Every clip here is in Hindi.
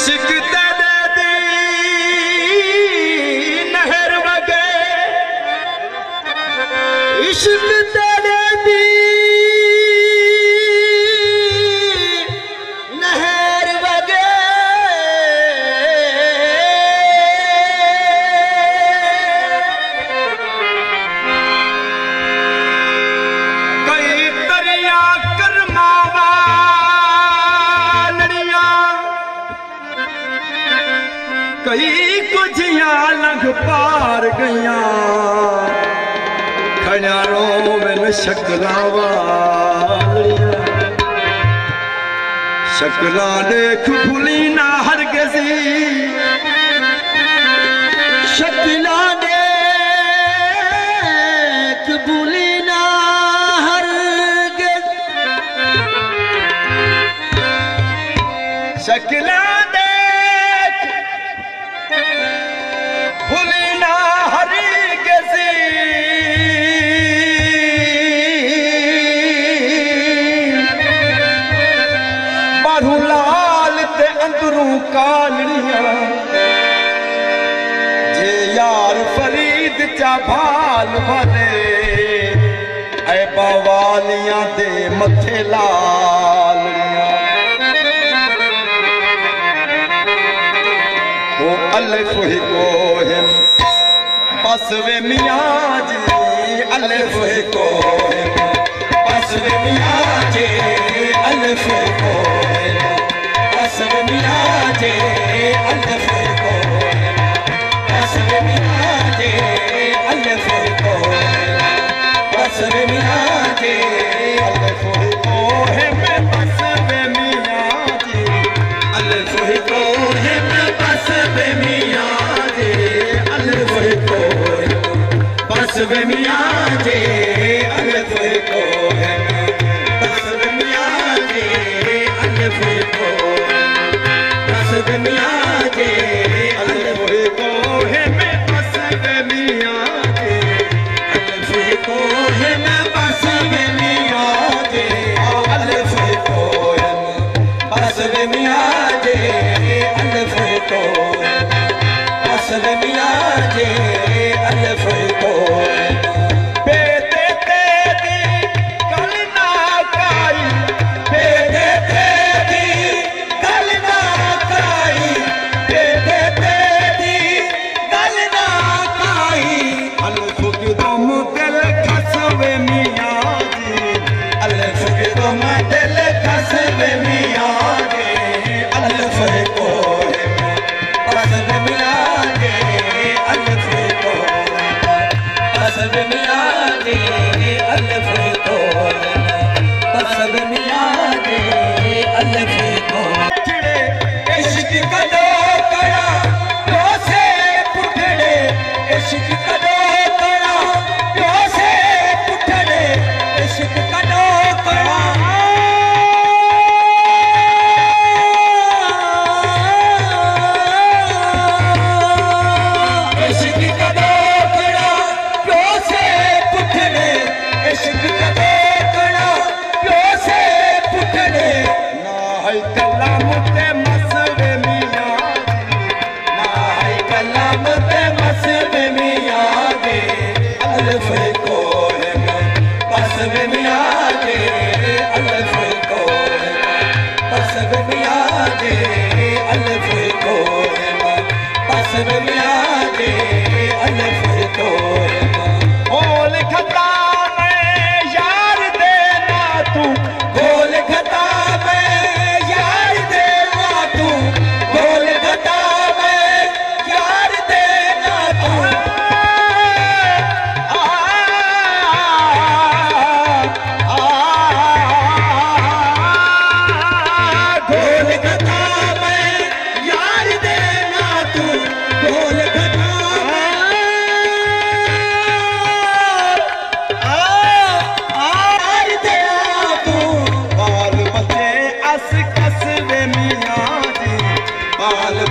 इश्क तेरे दी नहर वगे, इश्क तेरे दी नहर वगे, कई दरिया करमावा कई कुछिया लंघ पार गईया, खड़ियारों में शक्लां वालियां, शक्लां देख भूली ना हरगिज़, शक्लां देख भूली ना हरगिज़, शक्लां भूलना हरगिज़, बाहू लाल ते अंदरूं कालियां, जे यार फरीद चा भाल भरे, ऐ बवालियां दे मथे लालियां, वो अलिफ ही को है बस वे मियाँ जी, अलिफ ही को है बस वे मियाँ जी, अलिफ ही को है बस वे मियाँ जी, अलिफ ही को है बस वे मियाँ जी, अलिफ ही को है बस वे मियाँ जी, अलिफ ही को है मैं बस वे मियाँ जी, अलिफ ही को है मैं बस वे मियाँ जी, अलिफ ही को है बस वे मियाँ जी, अलिफ ही को है बस वे मियाँ जी, अलिफ ही को बस वे मियाँ जी, अलिफ ही को है मैं बस वे मियाँ जी, अलिफ ही को है मैं बस वे मियाँ जी, अलिफ ही को है बस वे मियाँ जी, अलिफ ही को बस वे मियाँ जी, अलिफ ही को बेटे तेरी गल ना काई, बेटे तेरी गल ना काई, बेटे तेरी गल ना काई, अलिफ की तुम दिल खसवे मियाँ जी, अलिफ की तुम दिल खसवे मियाँ जी, अलिफ ही को बस वे मियाँ जी, अलिफ ही को बस वे मियाँ जी, अलिफ ही को बस वे मियाँ जी, अलिफ ही को इश्क कदो करा प्यो से पुठड़े, इश्क कदो करा प्यो से पुठड़े, इश्क कदो करा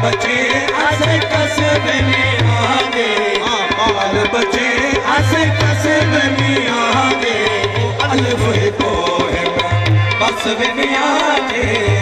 बचे असे कसब में आगे, बाल बचे असे कसब में आगे, अल्फ को है बस में आगे।